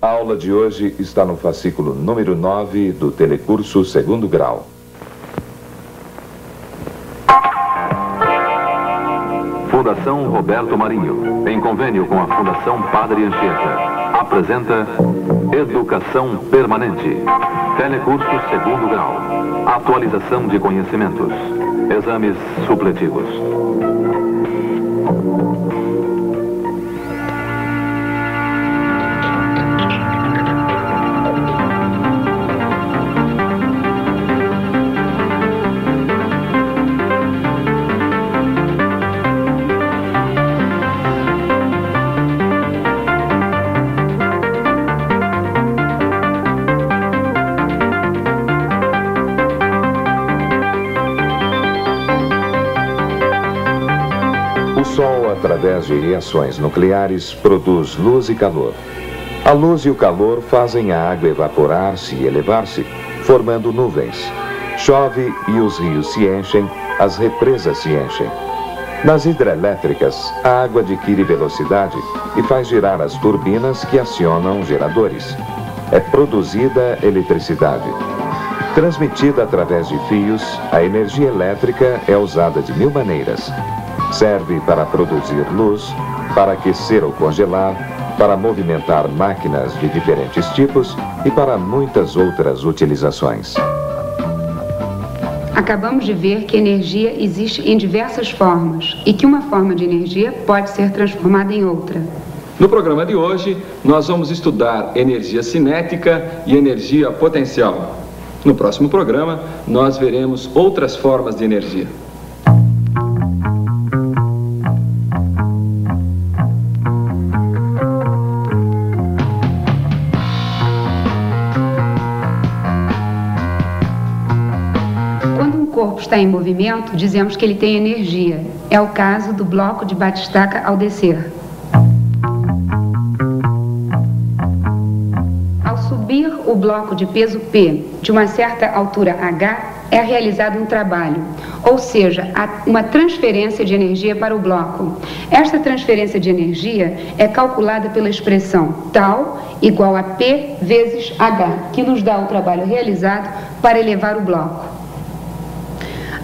A aula de hoje está no fascículo número 9 do telecurso 2º grau. Fundação Roberto Marinho, em convênio com a Fundação Padre Anchieta, apresenta Educação Permanente. Telecurso 2º grau. Atualização de conhecimentos. Exames supletivos. O Sol, através de reações nucleares, produz luz e calor. A luz e o calor fazem a água evaporar-se e elevar-se, formando nuvens. Chove e os rios se enchem, as represas se enchem. Nas hidrelétricas, a água adquire velocidade e faz girar as turbinas que acionam geradores. É produzida eletricidade. Transmitida através de fios, a energia elétrica é usada de 1000 maneiras. Serve para produzir luz, para aquecer ou congelar, para movimentar máquinas de diferentes tipos e para muitas outras utilizações. Acabamos de ver que energia existe em diversas formas e que uma forma de energia pode ser transformada em outra. No programa de hoje, nós vamos estudar energia cinética e energia potencial. No próximo programa, nós veremos outras formas de energia. O corpo está em movimento, dizemos que ele tem energia. É o caso do bloco de batistaca ao descer. Ao subir o bloco de peso P de uma certa altura H, é realizado um trabalho, ou seja, uma transferência de energia para o bloco. Esta transferência de energia é calculada pela expressão tal igual a P vezes H, que nos dá o trabalho realizado para elevar o bloco.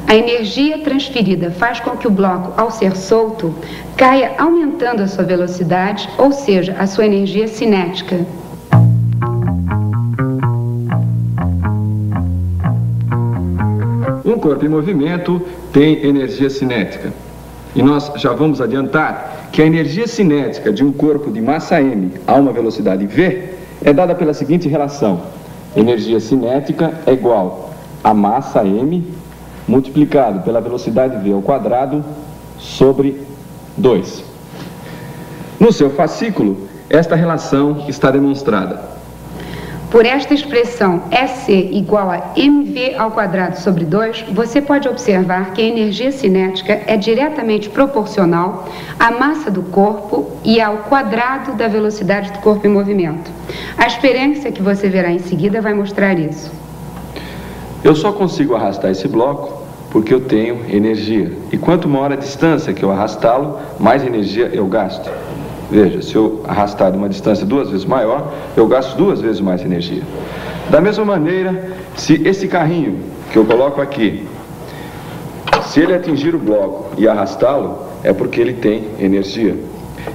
A energia transferida faz com que o bloco, ao ser solto, caia aumentando a sua velocidade, ou seja, a sua energia cinética. Um corpo em movimento tem energia cinética. E nós já vamos adiantar que a energia cinética de um corpo de massa m a uma velocidade v é dada pela seguinte relação. Energia cinética é igual a massa m multiplicado pela velocidade v ao quadrado sobre 2. No seu fascículo, esta relação está demonstrada. Por esta expressão SC igual a mv ao quadrado sobre 2, você pode observar que a energia cinética é diretamente proporcional à massa do corpo e ao quadrado da velocidade do corpo em movimento. A experiência que você verá em seguida vai mostrar isso. Eu só consigo arrastar esse bloco porque eu tenho energia. E quanto maior a distância que eu arrastá-lo, mais energia eu gasto. Veja, se eu arrastar de uma distância 2 vezes maior, eu gasto 2 vezes mais energia. Da mesma maneira, se esse carrinho que eu coloco aqui, se ele atingir o bloco e arrastá-lo, é porque ele tem energia.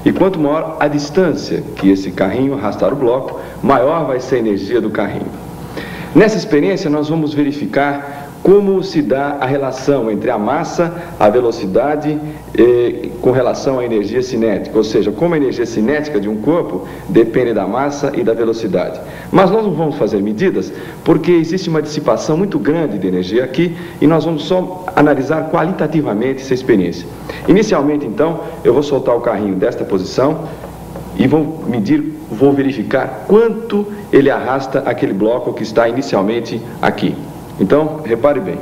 E quanto maior a distância que esse carrinho arrastar o bloco, maior vai ser a energia do carrinho. Nessa experiência, nós vamos verificar como se dá a relação entre a massa, a velocidade com relação à energia cinética, ou seja, como a energia cinética de um corpo depende da massa e da velocidade. Mas nós não vamos fazer medidas porque existe uma dissipação muito grande de energia aqui e nós vamos só analisar qualitativamente essa experiência. Inicialmente, então, eu vou soltar o carrinho desta posição e vou verificar quanto ele arrasta aquele bloco que está inicialmente aqui. Então, repare bem.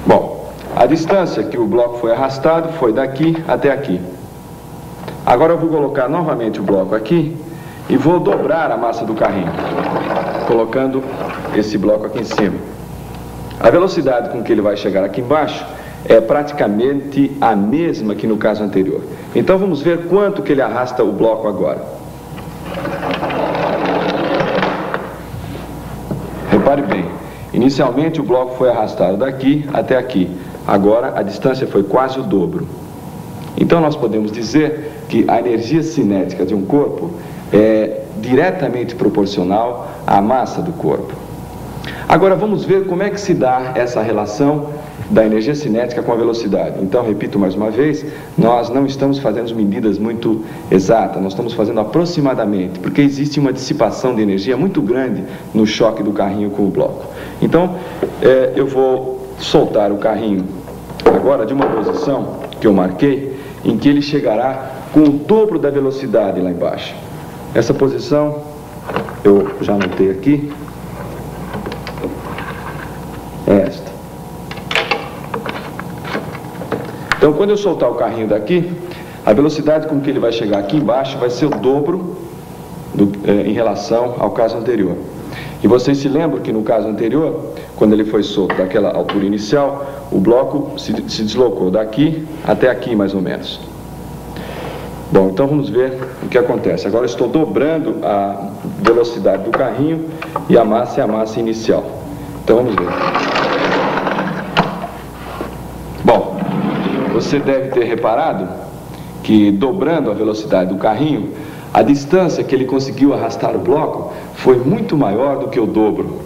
Bom, a distância que o bloco foi arrastado foi daqui até aqui. Agora eu vou colocar novamente o bloco aqui e vou dobrar a massa do carrinho, colocando esse bloco aqui em cima. A velocidade com que ele vai chegar aqui embaixo é praticamente a mesma que no caso anterior. Então vamos ver quanto que ele arrasta o bloco agora. Repare bem, inicialmente o bloco foi arrastado daqui até aqui. Agora a distância foi quase o dobro. Então nós podemos dizer que a energia cinética de um corpo é diretamente proporcional à massa do corpo. Agora vamos ver como é que se dá essa relação da energia cinética com a velocidade. Então, repito mais uma vez, nós não estamos fazendo medidas muito exatas, nós estamos fazendo aproximadamente, porque existe uma dissipação de energia muito grande no choque do carrinho com o bloco. Então, eu vou soltar o carrinho agora de uma posição que eu marquei, em que ele chegará com o dobro da velocidade lá embaixo. Essa posição eu já anotei aqui, é esta. Então, quando eu soltar o carrinho daqui, a velocidade com que ele vai chegar aqui embaixo vai ser o dobro em relação ao caso anterior. E vocês se lembram que no caso anterior, quando ele foi solto daquela altura inicial, o bloco se deslocou daqui até aqui, mais ou menos. Bom, então vamos ver o que acontece. Agora eu estou dobrando a velocidade do carrinho e a massa é a massa inicial. Então vamos ver. Bom, você deve ter reparado que dobrando a velocidade do carrinho, a distância que ele conseguiu arrastar o bloco foi muito maior do que o dobro.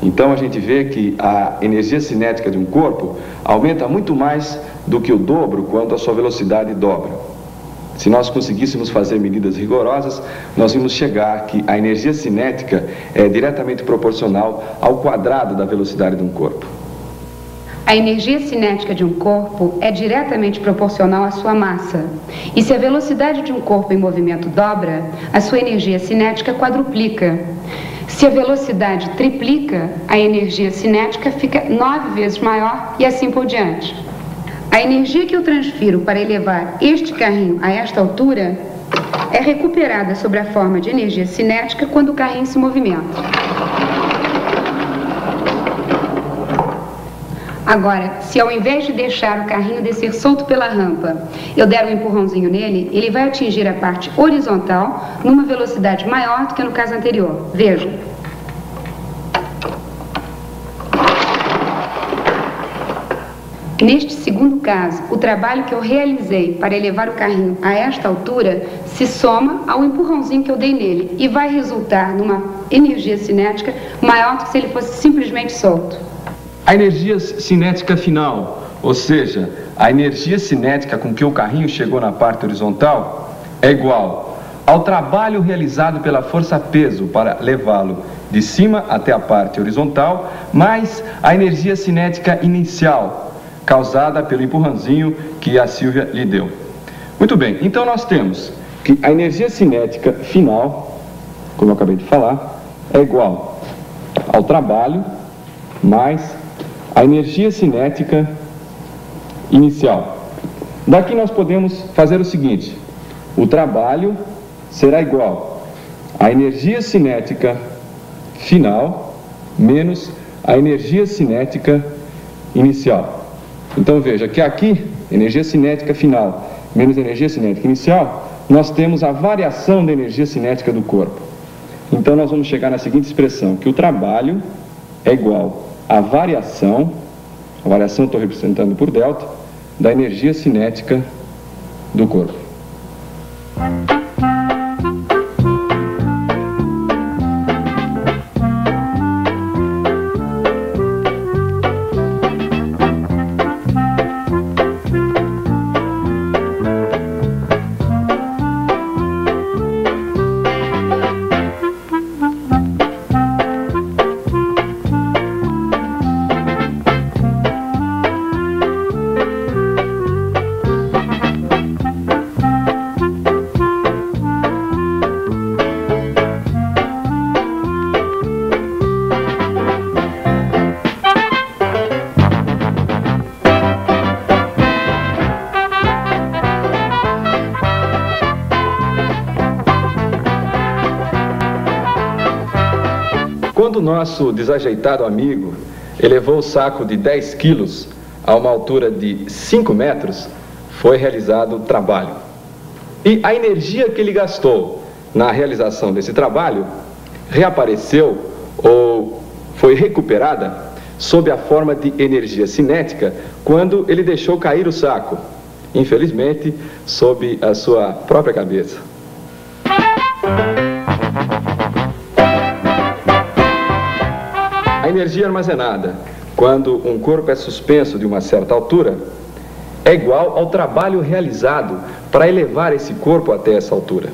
Então a gente vê que a energia cinética de um corpo aumenta muito mais do que o dobro quando a sua velocidade dobra. Se nós conseguíssemos fazer medidas rigorosas, nós vimos chegar que a energia cinética é diretamente proporcional ao quadrado da velocidade de um corpo. A energia cinética de um corpo é diretamente proporcional à sua massa. E se a velocidade de um corpo em movimento dobra, a sua energia cinética quadruplica. Se a velocidade triplica, a energia cinética fica 9 vezes maior e assim por diante. A energia que eu transfiro para elevar este carrinho a esta altura é recuperada sob a forma de energia cinética quando o carrinho se movimenta. Agora, se ao invés de deixar o carrinho descer solto pela rampa, eu der um empurrãozinho nele, ele vai atingir a parte horizontal numa velocidade maior do que no caso anterior. Veja. Neste segundo caso, o trabalho que eu realizei para elevar o carrinho a esta altura se soma ao empurrãozinho que eu dei nele e vai resultar numa energia cinética maior do que se ele fosse simplesmente solto. A energia cinética final, ou seja, a energia cinética com que o carrinho chegou na parte horizontal, é igual ao trabalho realizado pela força-peso para levá-lo de cima até a parte horizontal, mais a energia cinética inicial, causada pelo empurrãozinho que a Silvia lhe deu. Muito bem, então nós temos que a energia cinética final, como eu acabei de falar, é igual ao trabalho mais a energia cinética inicial. Daqui nós podemos fazer o seguinte: o trabalho será igual à energia cinética final menos a energia cinética inicial. Então veja que aqui, energia cinética final menos energia cinética inicial, nós temos a variação da energia cinética do corpo. Então nós vamos chegar na seguinte expressão, que o trabalho é igual à variação, a variação estou representando por delta, da energia cinética do corpo. Quando o nosso desajeitado amigo elevou o saco de 10 quilos a uma altura de 5 metros, foi realizado o trabalho. E a energia que ele gastou na realização desse trabalho reapareceu ou foi recuperada sob a forma de energia cinética quando ele deixou cair o saco, infelizmente, sob a sua própria cabeça. A energia armazenada quando um corpo é suspenso de uma certa altura é igual ao trabalho realizado para elevar esse corpo até essa altura.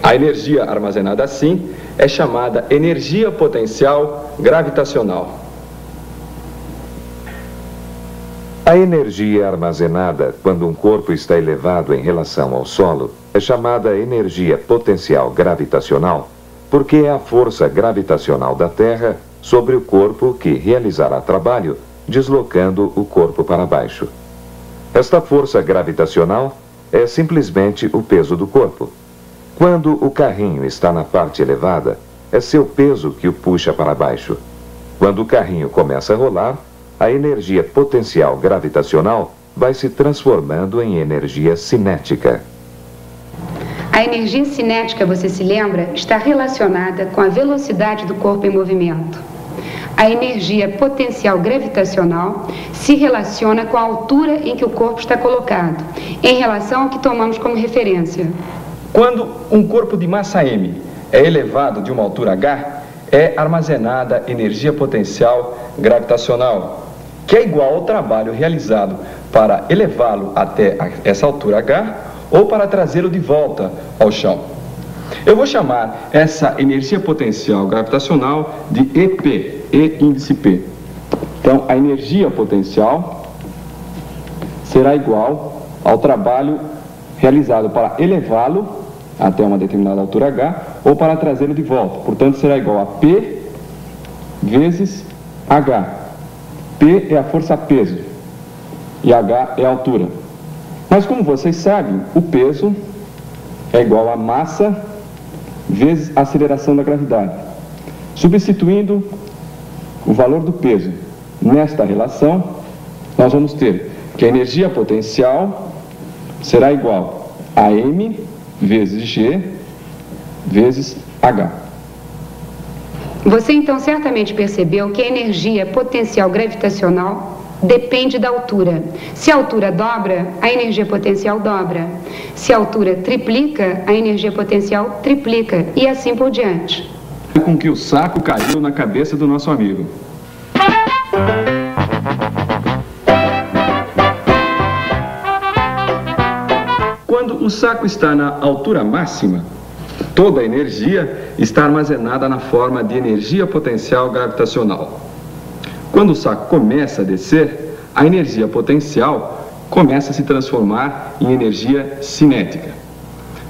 A energia armazenada assim é chamada energia potencial gravitacional. A energia armazenada quando um corpo está elevado em relação ao solo é chamada energia potencial gravitacional, porque é a força gravitacional da Terra sobre o corpo que realizará trabalho, deslocando o corpo para baixo. Esta força gravitacional é simplesmente o peso do corpo. Quando o carrinho está na parte elevada, é seu peso que o puxa para baixo. Quando o carrinho começa a rolar, a energia potencial gravitacional vai se transformando em energia cinética. A energia cinética, você se lembra, está relacionada com a velocidade do corpo em movimento. A energia potencial gravitacional se relaciona com a altura em que o corpo está colocado, em relação ao que tomamos como referência. Quando um corpo de massa m é elevado de uma altura h, é armazenada energia potencial gravitacional, que é igual ao trabalho realizado para elevá-lo até essa altura h ou para trazê-lo de volta ao chão. Eu vou chamar essa energia potencial gravitacional de EP, E índice P. Então, a energia potencial será igual ao trabalho realizado para elevá-lo até uma determinada altura h ou para trazê-lo de volta. Portanto, será igual a P vezes h. P é a força-peso e h é a altura. Mas, como vocês sabem, o peso é igual a massa vezes a aceleração da gravidade. Substituindo o valor do peso nesta relação, nós vamos ter que a energia potencial será igual a m vezes g vezes h. Você então certamente percebeu que a energia potencial gravitacional depende da altura. Se a altura dobra, a energia potencial dobra. Se a altura triplica, a energia potencial triplica. E assim por diante. Com que o saco caiu na cabeça do nosso amigo. Quando o saco está na altura máxima, toda a energia está armazenada na forma de energia potencial gravitacional. Quando o saco começa a descer, a energia potencial começa a se transformar em energia cinética.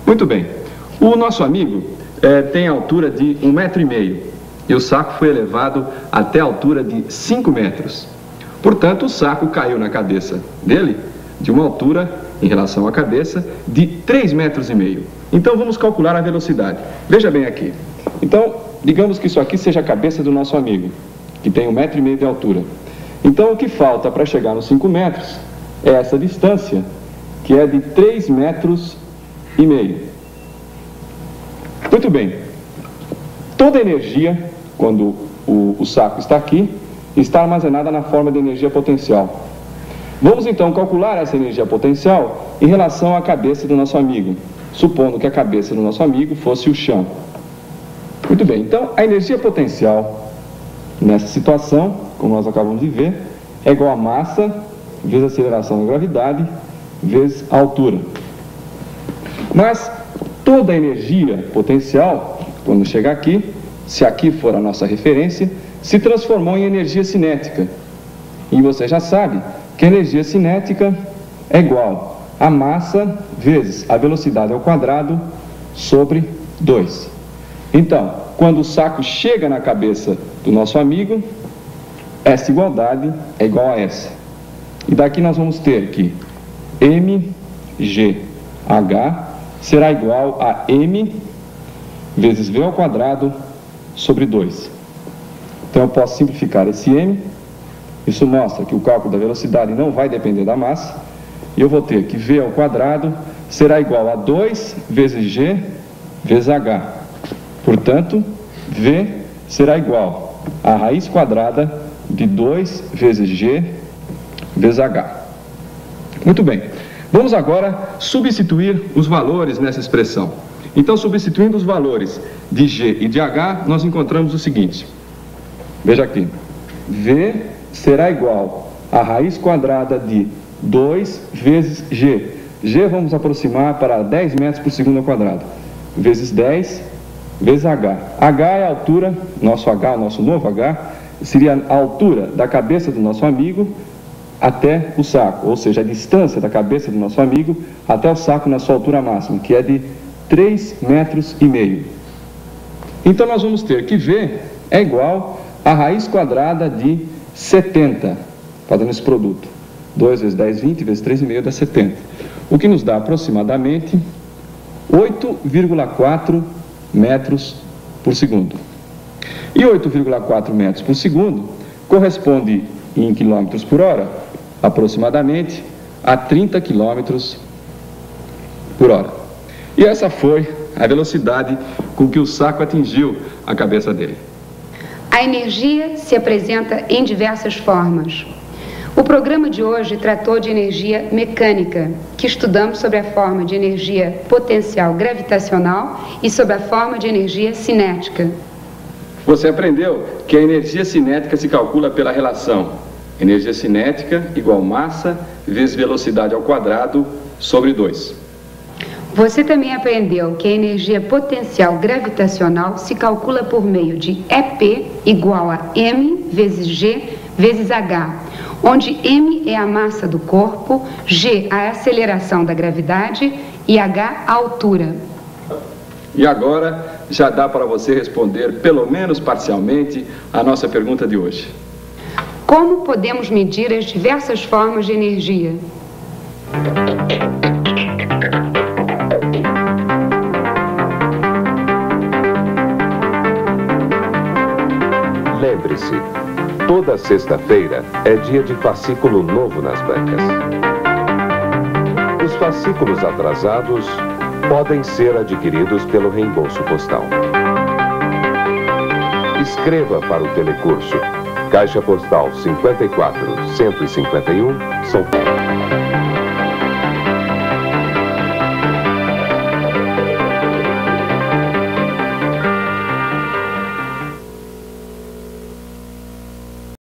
Muito bem, o nosso amigo tem a altura de 1,5 metro e o saco foi elevado até a altura de 5 metros. Portanto, o saco caiu na cabeça dele de uma altura, em relação à cabeça, de 3,5 metros. Então, vamos calcular a velocidade. Veja bem aqui. Então, digamos que isso aqui seja a cabeça do nosso amigo, que tem 1,5 metro de altura. Então, o que falta para chegar nos 5 metros é essa distância, que é de 3,5 metros. Muito bem. Toda a energia, quando o saco está aqui, está armazenada na forma de energia potencial. Vamos então calcular essa energia potencial em relação à cabeça do nosso amigo, supondo que a cabeça do nosso amigo fosse o chão. Muito bem, então a energia potencial nessa situação, como nós acabamos de ver, é igual a massa vezes a aceleração da gravidade vezes a altura. Mas toda a energia potencial, quando chegar aqui, se aqui for a nossa referência, se transformou em energia cinética. E você já sabe que a energia cinética é igual a massa vezes a velocidade ao quadrado sobre 2. Então, quando o saco chega na cabeça do nosso amigo, essa igualdade é igual a essa. E daqui nós vamos ter que mgh será igual a m vezes v ao quadrado sobre 2. Então eu posso simplificar esse m Isso mostra que o cálculo da velocidade não vai depender da massa. E eu vou ter que V ao quadrado será igual a 2 vezes G vezes H. Portanto, V será igual a raiz quadrada de 2 vezes G vezes H. Muito bem. Vamos agora substituir os valores nessa expressão. Então, substituindo os valores de G e de H, nós encontramos o seguinte. Veja aqui. V será igual a raiz quadrada de 2 vezes G. G vamos aproximar para 10 metros por segundo ao quadrado. Vezes 10 vezes H. H é a altura, nosso H, o nosso novo H, seria a altura da cabeça do nosso amigo até o saco, ou seja, a distância da cabeça do nosso amigo até o saco na sua altura máxima, que é de 3,5 metros. Então nós vamos ter que V é igual a raiz quadrada de 70, fazendo esse produto. 2 vezes 10, 20, vezes 3,5 dá 70. O que nos dá aproximadamente 8,4 metros por segundo. E 8,4 metros por segundo corresponde em quilômetros por hora, aproximadamente a 30 quilômetros por hora. E essa foi a velocidade com que o saco atingiu a cabeça dele. A energia se apresenta em diversas formas. O programa de hoje tratou de energia mecânica, que estudamos sobre a forma de energia potencial gravitacional e sobre a forma de energia cinética. Você aprendeu que a energia cinética se calcula pela relação energia cinética igual massa vezes velocidade ao quadrado sobre 2. Você também aprendeu que a energia potencial gravitacional se calcula por meio de EP igual a M vezes G vezes H, onde M é a massa do corpo, G a aceleração da gravidade e H a altura. E agora já dá para você responder, pelo menos parcialmente, a nossa pergunta de hoje. Como podemos medir as diversas formas de energia? Lembre-se, toda sexta-feira é dia de fascículo novo nas bancas. Os fascículos atrasados podem ser adquiridos pelo reembolso postal. Escreva para o telecurso Caixa Postal 54-151, São Paulo.